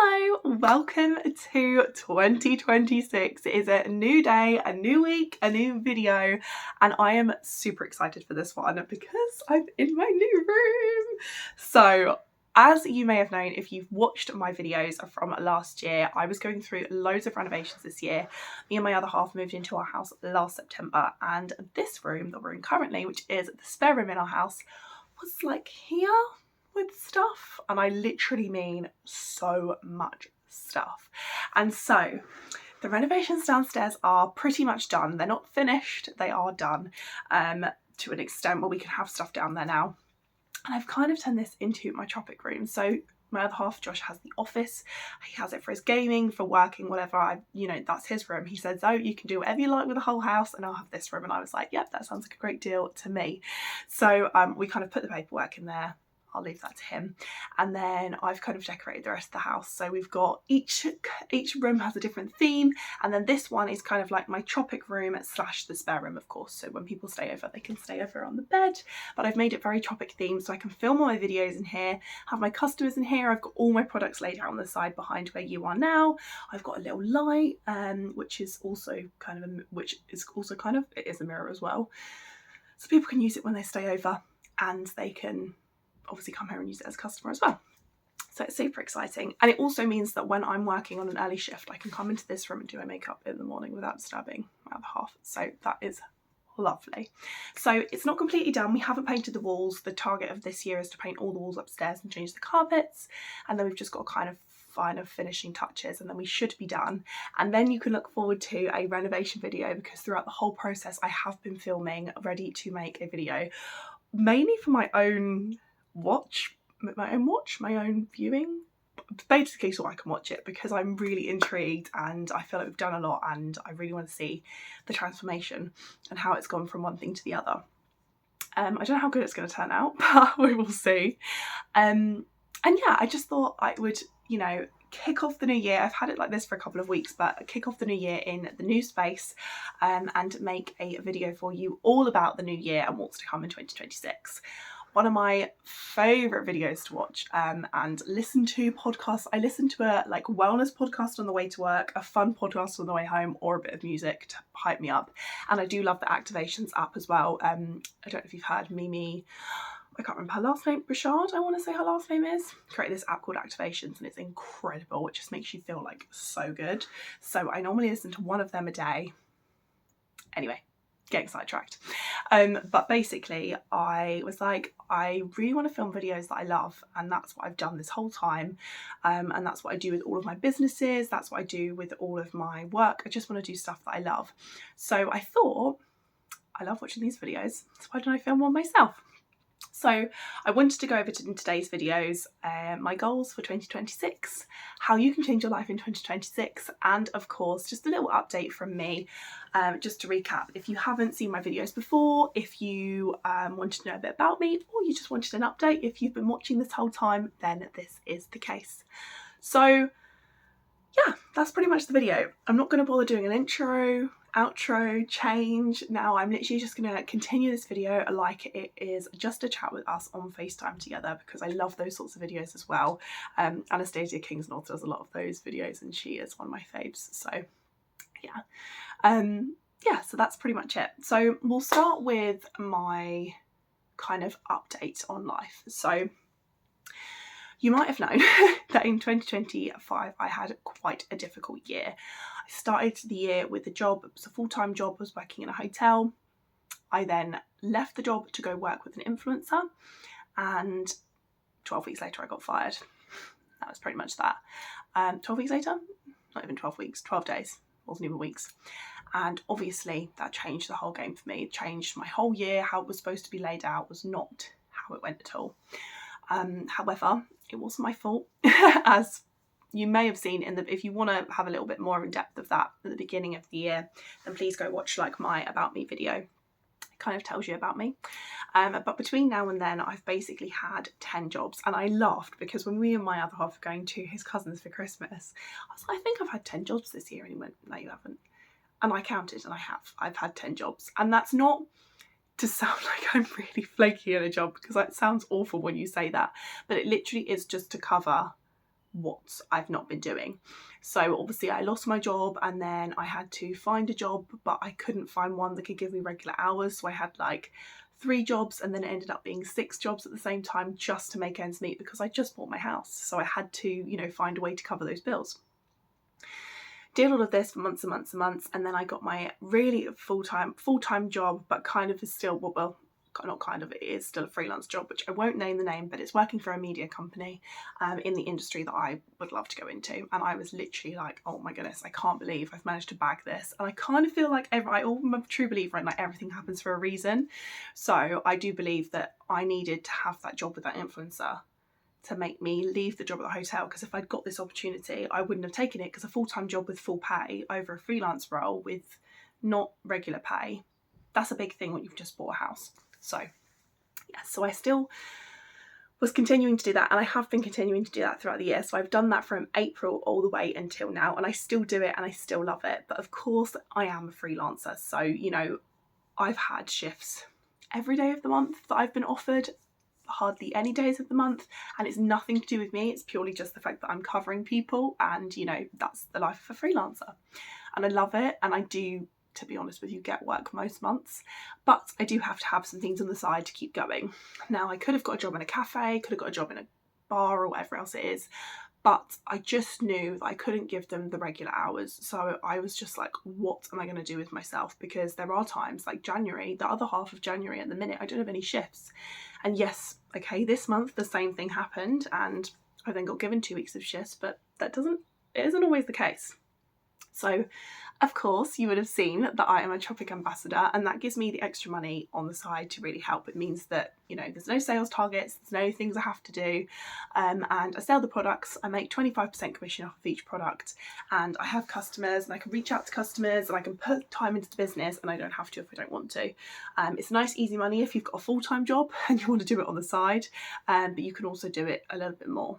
Hello, welcome to 2026. It is a new day, a new week, a new video, and I am super excited for this one because I'm in my new room. So, as you may have known, if you've watched my videos from last year, I was going through loads of renovations this year. Me and my other half moved into our house last September, and this room that we're in currently, which is the spare room in our house, was like here with stuff, and I literally mean so much stuff. And so the renovations downstairs are pretty much done. They're not finished, they are done to an extent where we can have stuff down there now. And I've kind of turned this into my Tropic room. So my other half, Josh, has the office. He has it for his gaming, for working, whatever. That's his room. He said, "Oh, you can do whatever you like with the whole house, and I'll have this room." And I was like, "Yep, that sounds like a great deal to me." So we kind of put the paperwork in there. I'll leave that to him. And then I've kind of decorated the rest of the house. So we've got each room has a different theme. And then this one is kind of like my Tropic room / the spare room, of course. So when people stay over, they can stay over on the bed. But I've made it very Tropic themed, so I can film all my videos in here, have my customers in here. I've got all my products laid out on the side behind where you are now. I've got a little light, which is also kind of, it is a mirror as well. So people can use it when they stay over, and they can obviously come here and use it as a customer as well. So it's super exciting. And it also means that when I'm working on an early shift, I can come into this room and do my makeup in the morning without disturbing my other half. So that is lovely. So it's not completely done. We haven't painted the walls. The target of this year is to paint all the walls upstairs and change the carpets. And then we've just got kind of final finishing touches, and then we should be done. And then you can look forward to a renovation video, because throughout the whole process I have been filming, ready to make a video, mainly for my own my own viewing, basically, so I can watch it, because I'm really intrigued and I feel like we've done a lot, and I really want to see the transformation and how it's gone from one thing to the other. I don't know how good it's going to turn out, but we will see. And yeah, I just thought I would, kick off the new year. I've had it like this for a couple of weeks, but kick off the new year in the new space, and make a video for you all about the new year and what's to come in 2026. One of my favourite videos to watch and listen to podcasts. I listen to a wellness podcast on the way to work, a fun podcast on the way home, or a bit of music to hype me up. And I do love the Activations app as well. I don't know if you've heard Mimi, I can't remember her last name, Rashad, I want to say her last name is, created this app called Activations, and it's incredible. It just makes you feel like so good. So I normally listen to one of them a day. Anyway, getting sidetracked. But basically I was like, I really want to film videos that I love, and that's what I've done this whole time. And that's what I do with all of my businesses. That's what I do with all of my work. I just want to do stuff that I love. So I thought, I love watching these videos, so why don't I film one myself? So I wanted to go over in today's videos my goals for 2026, how you can change your life in 2026, and of course just a little update from me, just to recap. If you haven't seen my videos before, if you wanted to know a bit about me, or you just wanted an update, if you've been watching this whole time, then this is the case. So yeah, that's pretty much the video. I'm not going to bother doing an intro, outro, change. Now I'm literally just going to continue this video like it is just a chat with us on FaceTime together, because I love those sorts of videos as well. Anastasia Kingsnorth does a lot of those videos, and she is one of my faves. So yeah, so that's pretty much it. So we'll start with my kind of update on life. So you might have known that in 2025 I had quite a difficult year. I started the year with a job. It was a full-time job. I was working in a hotel. I then left the job to go work with an influencer, and 12 weeks later I got fired. That was pretty much that. 12 weeks later? Not even 12 weeks, 12 days. Wasn't even weeks. And obviously that changed the whole game for me. It changed my whole year. How it was supposed to be laid out was not how it went at all. However, it wasn't my fault, as you may have seen if you want to have a little bit more in depth of that at the beginning of the year, then please go watch my About Me video. It kind of tells you about me. But between now and then, I've basically had 10 jobs, and I laughed because when me and my other half were going to his cousin's for Christmas, I was like, I think I've had 10 jobs this year, and he went, no, you haven't. And I counted, and I've had 10 jobs, and that's not to sound like I'm really flaky in a job, because that sounds awful when you say that, but it literally is just to cover what I've not been doing. So obviously I lost my job, and then I had to find a job, but I couldn't find one that could give me regular hours. So I had like 3 jobs, and then it ended up being 6 jobs at the same time just to make ends meet, because I just bought my house. So I had to, you know, find a way to cover those bills. Did all of this for months and months and months, and then I got my really full-time job, but kind of is still, well, not kind of, it is still a freelance job, which I won't name the name, but it's working for a media company in the industry that I would love to go into. And I was literally like, oh my goodness, I can't believe I've managed to bag this. And I kind of feel like I'm a true believer in like everything happens for a reason. So I do believe that I needed to have that job with that influencer to make me leave the job at the hotel, because if I'd got this opportunity I wouldn't have taken it, because a full-time job with full pay over a freelance role with not regular pay, that's a big thing when you've just bought a house. So yeah, so I still was continuing to do that, and I have been continuing to do that throughout the year. So I've done that from April all the way until now, and I still do it and I still love it. But of course I am a freelancer, so you know, I've had shifts every day of the month that I've been offered, hardly any days of the month, and it's nothing to do with me. It's purely just the fact that I'm covering people, and you know, that's the life of a freelancer, and I love it. And I do, to be honest with you, get work most months, but I do have to have some things on the side to keep going. Now I could have got a job in a cafe, could have got a job in a bar or whatever else it is, but I just knew that I couldn't give them the regular hours. So I was just like, what am I going to do with myself? Because there are times like January, the other half of January at the minute, I don't have any shifts. And yes, okay, this month the same thing happened, and I then got given 2 weeks of shifts, but it isn't always the case. So of course you would have seen that I am a Tropic ambassador, and that gives me the extra money on the side to really help. It means that, you know, there's no sales targets, there's no things I have to do, and I sell the products. I make 25% commission off of each product, and I have customers, and I can reach out to customers, and I can put time into the business, and I don't have to if I don't want to. It's nice easy money if you've got a full-time job and you want to do it on the side, but you can also do it a little bit more.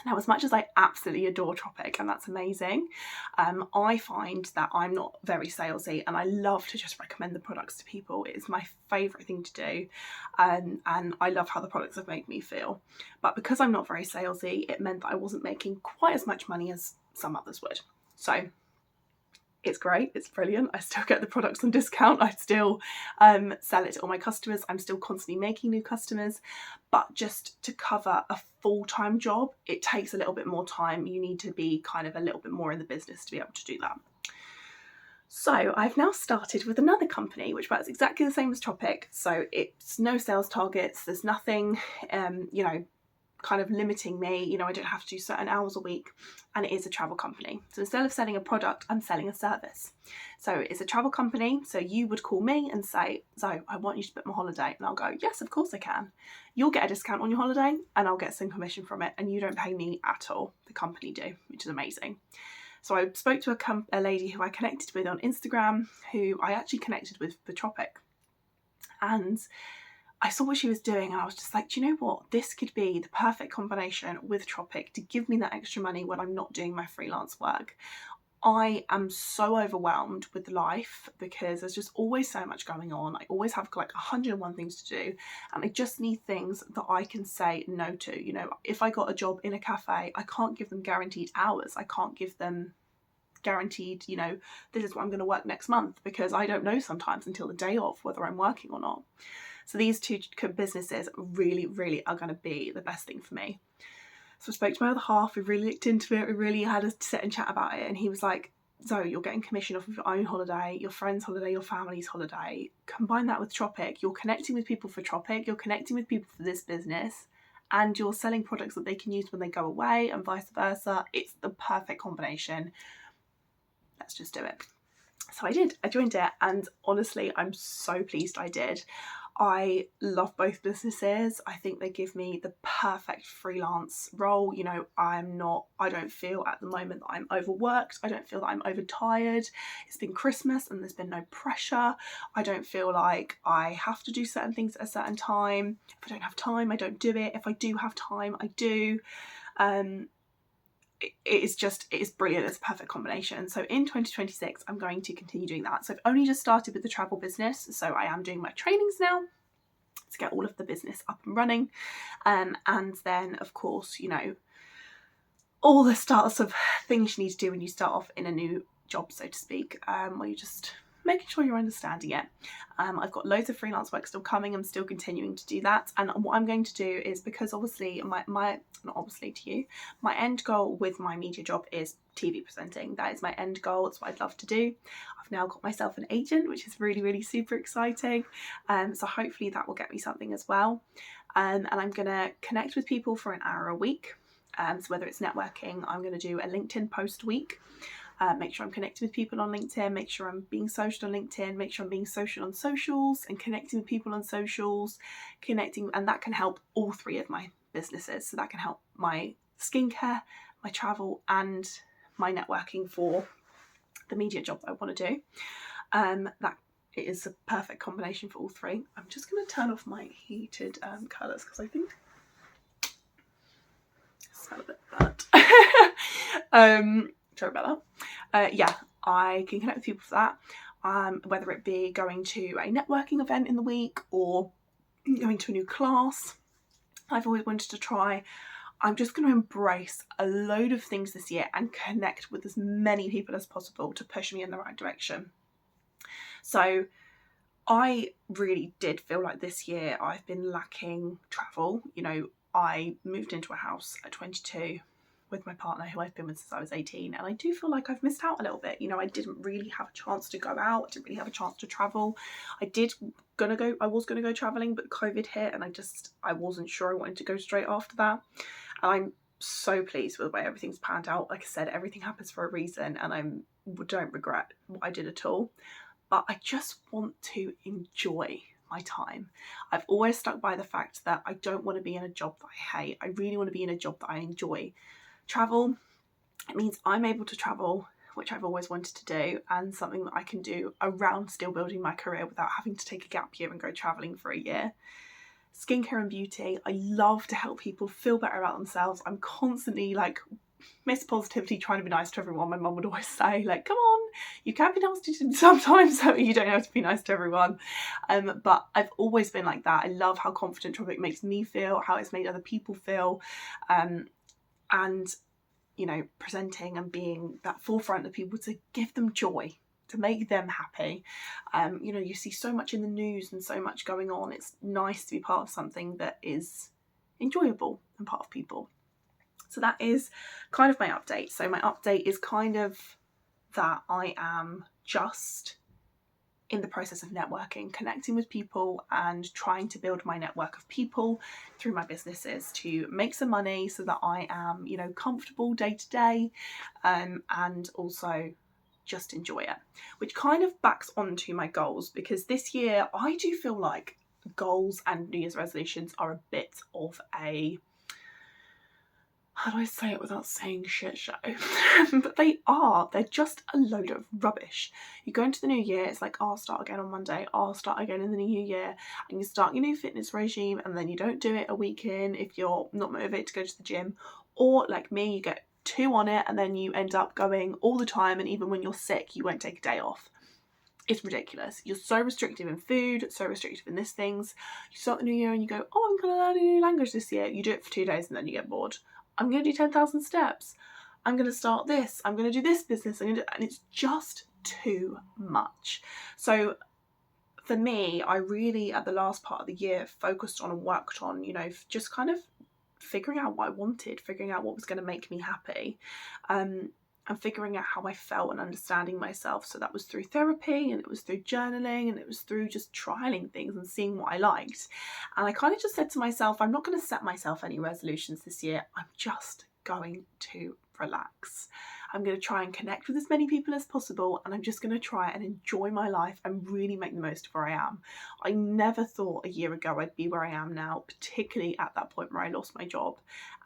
Now, as much as I absolutely adore Tropic, and that's amazing, I find that I'm not very salesy, and I love to just recommend the products to people. It is my favourite thing to do, and I love how the products have made me feel. But because I'm not very salesy, it meant that I wasn't making quite as much money as some others would. So it's great, it's brilliant. I still get the products on discount. I still sell it to all my customers. I'm still constantly making new customers, but just to cover a full-time job, it takes a little bit more time. You need to be kind of a little bit more in the business to be able to do that. So I've now started with another company which works exactly the same as Tropic. So it's no sales targets, there's nothing, you know, kind of limiting me. You know, I don't have to do certain hours a week, and it is a travel company. So instead of selling a product, I'm selling a service. So it's a travel company. So you would call me and say, Zoe, I want you to book my holiday. And I'll go, yes, of course I can. You'll get a discount on your holiday, and I'll get some commission from it, and you don't pay me at all. The company do, which is amazing. So I spoke to a lady who I connected with on Instagram, who I actually connected with for Tropic, and I saw what she was doing, and I was just like, do you know what? This could be the perfect combination with Tropic to give me that extra money when I'm not doing my freelance work. I am so overwhelmed with life because there's just always so much going on. I always have like 101 things to do, and I just need things that I can say no to. You know, if I got a job in a cafe, I can't give them guaranteed hours. I can't give them guaranteed, you know, this is what I'm going to work next month, because I don't know sometimes until the day of whether I'm working or not. So these two businesses really, really are going to be the best thing for me. So I spoke to my other half, we really looked into it, we really had to sit and chat about it, and he was like, Zoe, you're getting commission off of your own holiday, your friend's holiday, your family's holiday. Combine that with Tropic. You're connecting with people for Tropic, you're connecting with people for this business, and you're selling products that they can use when they go away, and vice versa. It's the perfect combination. Let's just do it. So I did. I joined it, and honestly, I'm so pleased I did. I love both businesses. I think they give me the perfect freelance role. You know, I don't feel at the moment that I'm overworked. I don't feel that I'm overtired. It's been Christmas and there's been no pressure. I don't feel like I have to do certain things at a certain time. If I don't have time, I don't do it. If I do have time, I do. It is brilliant. It's a perfect combination. So in 2026, I'm going to continue doing that. So I've only just started with the travel business. So I am doing my trainings now to get all of the business up and running. And then of course, you know, all the starts of things you need to do when you start off in a new job, so to speak, where you're just making sure you're understanding it. I've got loads of freelance work still coming. I'm still continuing to do that, and what I'm going to do is, because obviously my not obviously to you, my end goal with my media job is TV presenting. That is my end goal. It's what I'd love to do. I've now got myself an agent, which is really, really super exciting. So hopefully that will get me something as well. And I'm going to connect with people for an hour a week. So whether it's networking, I'm going to do a LinkedIn post a week. Make sure I'm connected with people on LinkedIn, make sure I'm being social on LinkedIn, make sure I'm being social on socials and connecting with people on socials, and that can help all three of my businesses. So that can help my skincare, my travel, and my networking for the media job that I want to do. That it is a perfect combination for all three. I'm just going to turn off my heated colours because I think I smell a bit burnt. Sorry about that. Yeah, I can connect with people for that, whether it be going to a networking event in the week or going to a new class. I've always wanted to try. I'm just going to embrace a load of things this year and connect with as many people as possible to push me in the right direction. So I really did feel like this year I've been lacking travel. You know, I moved into a house at 22 with my partner, who I've been with since I was 18, and I do feel like I've missed out a little bit. You know, I didn't really have a chance to go out. I didn't really have a chance to travel. I was gonna go traveling, but COVID hit, and I wasn't sure I wanted to go straight after that. And I'm so pleased with the way everything's panned out. Like I said, everything happens for a reason, and I don't regret what I did at all. But I just want to enjoy my time. I've always stuck by the fact that I don't want to be in a job that I hate. I really want to be in a job that I enjoy. Travel, it means I'm able to travel, which I've always wanted to do, and something that I can do around still building my career without having to take a gap year and go traveling for a year. Skincare and beauty, I love to help people feel better about themselves. I'm constantly like Miss Positivity, trying to be nice to everyone. My mum would always say, like, come on, you can be nasty sometimes, so you don't have to be nice to everyone. But I've always been like that. I love how confident Tropic makes me feel, how it's made other people feel. And, you know, presenting and being that forefront of people to give them joy, to make them happy. You know, you see so much in the news and so much going on. It's nice to be part of something that is enjoyable and part of people. So that is kind of my update. So my update is kind of that I am just in the process of networking, connecting with people and trying to build my network of people through my businesses to make some money so that I am, you know, comfortable day to day, and also just enjoy it, which kind of backs onto my goals, because this year I do feel like goals and New Year's resolutions are a bit of a, how do I say it without saying shit show? But they're just a load of rubbish. You go into the new year, it's like, I'll start again on Monday, I'll start again in the new year, and you start your new fitness regime, and then you don't do it a week in if you're not motivated to go to the gym, or like me, you get 2 on it, and then you end up going all the time, and even when you're sick, you won't take a day off. It's ridiculous. You're so restrictive in food, so restrictive in this things. You start the new year and you go, oh, I'm going to learn a new language this year. You do it for 2 days and then you get bored. I'm going to do 10,000 steps. I'm going to start this. I'm going to do this business. And it's just too much. So for me, I really, at the last part of the year, focused on and worked on, you know, just kind of figuring out what I wanted, figuring out what was going to make me happy, and figuring out how I felt and understanding myself. So that was through therapy, and it was through journaling, and it was through just trialing things and seeing what I liked. And I kind of just said to myself, I'm not going to set myself any resolutions this year. I'm just going to relax. I'm going to try and connect with as many people as possible, and I'm just going to try and enjoy my life and really make the most of where I am. I never thought a year ago I'd be where I am now, particularly at that point where I lost my job.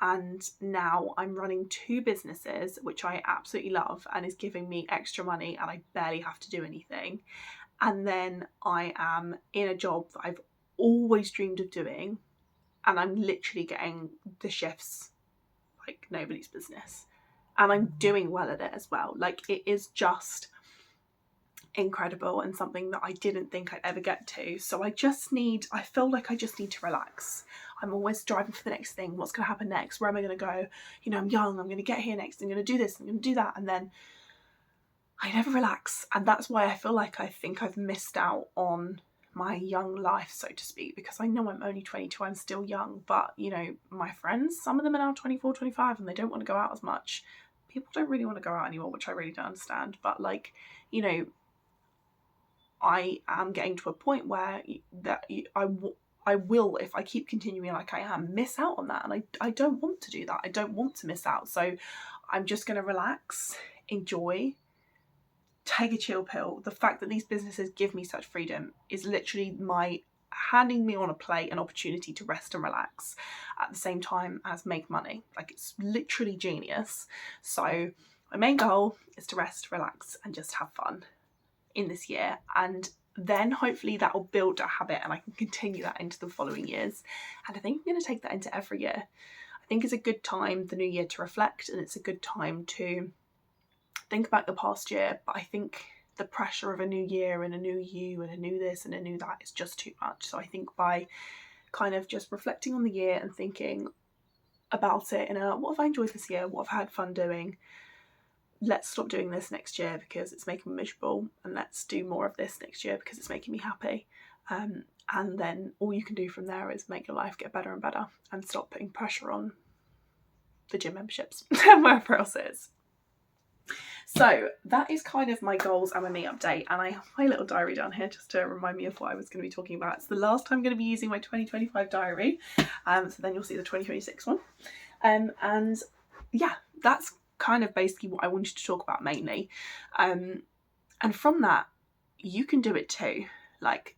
And now I'm running 2 businesses, which I absolutely love and is giving me extra money, and I barely have to do anything. And then I am in a job that I've always dreamed of doing, and I'm literally getting the shifts like nobody's business. And I'm doing well at it as well. Like, it is just incredible and something that I didn't think I'd ever get to. So I feel like I just need to relax. I'm always driving for the next thing. What's going to happen next? Where am I going to go? You know, I'm young, I'm going to get here next, I'm going to do this, I'm going to do that. And then I never relax. And that's why I feel like I think I've missed out on my young life, so to speak, because I know I'm only 22, I'm still young, but you know, my friends, some of them are now 24, 25, and they don't want to go out as much. People don't really want to go out anymore, which I really don't understand. But like, you know, I am getting to a point where I will, if I keep continuing like I am, miss out on that. And I don't want to do that. I don't want to miss out. So I'm just going to relax, enjoy, take a chill pill. The fact that these businesses give me such freedom is literally my handing me on a plate an opportunity to rest and relax at the same time as make money. Like, it's literally genius. So my main goal is to rest, relax, and just have fun in this year, and then hopefully that will build a habit and I can continue that into the following years. And I think I'm going to take that into every year. I think it's a good time, the new year, to reflect, and it's a good time to think about the past year. But I think the pressure of a new year and a new you and a new this and a new that is just too much. So I think by kind of just reflecting on the year and thinking about it in a, what have I enjoyed this year, what have I had fun doing, let's stop doing this next year because it's making me miserable, and let's do more of this next year because it's making me happy. And then all you can do from there is make your life get better and better, and stop putting pressure on the gym memberships and wherever else it is. So that is kind of my goals and my me update, and I have my little diary down here just to remind me of what I was going to be talking about. It's the last time I'm going to be using my 2025 diary, so then you'll see the 2026 one. And yeah, that's kind of basically what I wanted to talk about mainly. And from that, you can do it too. Like,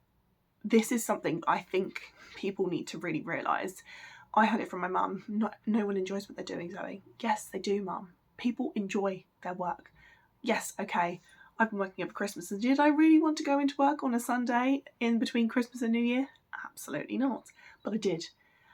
this is something I think people need to really realise. I heard it from my mum. No one enjoys what they're doing, Zoe. Yes, they do, mum. People enjoy their work. Yes, okay, I've been working over Christmas, and did I really want to go into work on a Sunday in between Christmas and New Year? Absolutely not. But I did,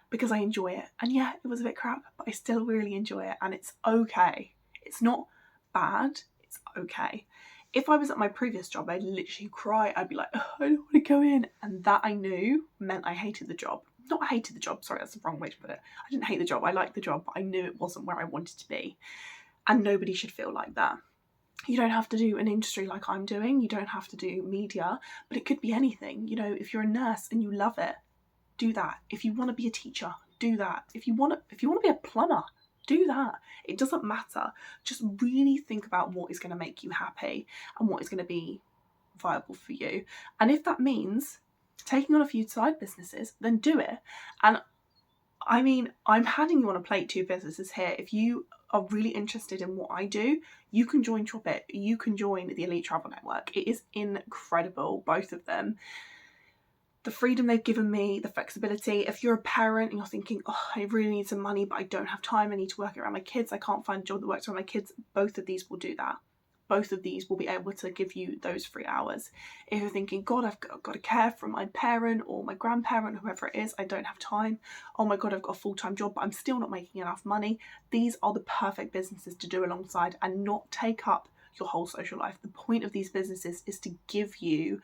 because I enjoy it. And yeah, it was a bit crap, but I still really enjoy it, and it's okay. It's not bad, it's okay. If I was at my previous job, I'd literally cry. I'd be like, oh, I don't want to go in. And that, I knew, meant I hated the job. Not hated the job, sorry, that's the wrong way to put it. I didn't hate the job, I liked the job, but I knew it wasn't where I wanted to be. And nobody should feel like that. You don't have to do an industry like I'm doing. You don't have to do media, but it could be anything. You know, if you're a nurse and you love it, do that. If you want to be a teacher, do that. If you want to be a plumber, do that. It doesn't matter. Just really think about what is going to make you happy and what is going to be viable for you. And if that means taking on a few side businesses, then do it. And I mean, I'm handing you on a plate 2 businesses here. If you are really interested in what I do, you can join Tropic. You can join the Elite Travel Network. It is incredible, both of them. The freedom they've given me, the flexibility. If you're a parent and you're thinking, oh, I really need some money, but I don't have time, I need to work around my kids, I can't find a job that works around my kids, both of these will do that. Both of these will be able to give you those 3 hours. If you're thinking, God, I've got to care for my parent or my grandparent, whoever it is, I don't have time. Oh my God, I've got a full-time job, but I'm still not making enough money. These are the perfect businesses to do alongside and not take up your whole social life. The point of these businesses is to give you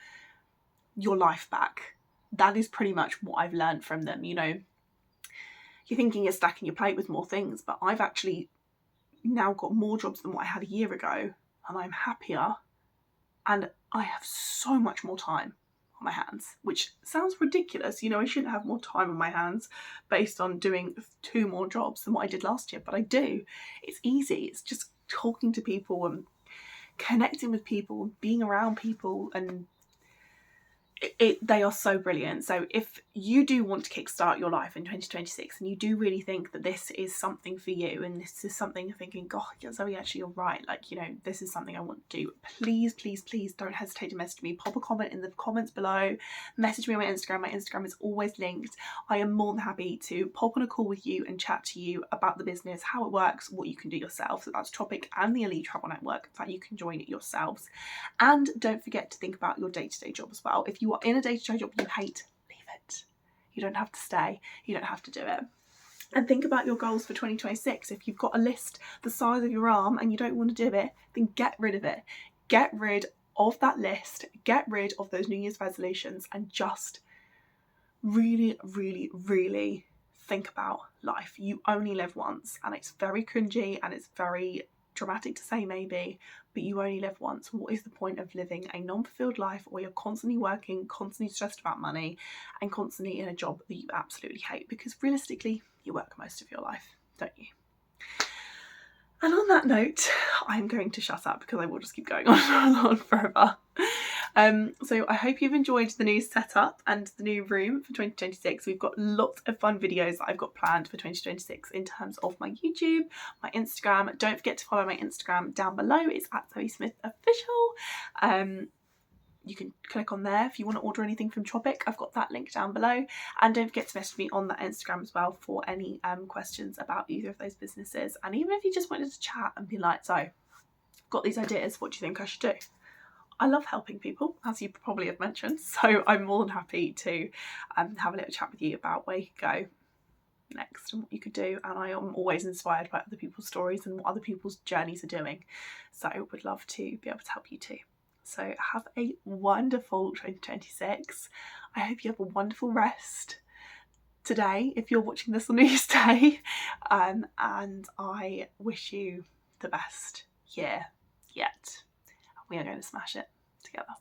your life back. That is pretty much what I've learned from them. You know, you're thinking you're stacking your plate with more things, but I've actually now got more jobs than what I had a year ago. And I'm happier, and I have so much more time on my hands, which sounds ridiculous. You know, I shouldn't have more time on my hands based on doing 2 more jobs than what I did last year, but I do. It's easy. It's just talking to people and connecting with people and being around people, and they are so brilliant. So if you do want to kickstart your life in 2026 and you do really think that this is something for you, and this is something you're thinking, God, Zoe, actually you're right, like, you know, this is something I want to do, please don't hesitate to message me. Pop a comment in the comments below, message me on my Instagram is always linked. I am more than happy to pop on a call with you and chat to you about the business, how it works, what you can do yourself. So that's Tropic and the Elite Travel Network that you can join it yourselves. And don't forget to think about your day-to-day job as well. If you are in a day-to-day job you hate, leave it. You don't have to stay. You don't have to do it. And think about your goals for 2026. If you've got a list the size of your arm and you don't want to do it, then get rid of it. Get rid of that list. Get rid of those New Year's resolutions and just really, really, really think about life. You only live once, and it's very cringy and it's very dramatic to say maybe, but you only live once. What is the point of living a non-fulfilled life where you're constantly working, constantly stressed about money, and constantly in a job that you absolutely hate? Because realistically, you work most of your life, don't you? And on that note, I'm going to shut up because I will just keep going on and on forever. So I hope you've enjoyed the new setup and the new room for 2026. We've got lots of fun videos that I've got planned for 2026 in terms of my YouTube, my Instagram. Don't forget to follow my Instagram down below. It's at Zoe Smith Official. You can click on there if you want to order anything from Tropic. I've got that link down below. And don't forget to message me on that Instagram as well for any questions about either of those businesses. And even if you just wanted to chat and be like, so, I've got these ideas, what do you think I should do? I love helping people, as you probably have mentioned. So I'm more than happy to have a little chat with you about where you could go next and what you could do. And I am always inspired by other people's stories and what other people's journeys are doing. So I would love to be able to help you too. So have a wonderful 2026. I hope you have a wonderful rest today if you're watching this on New Year's Day. And I wish you the best year yet. We are going to smash it together.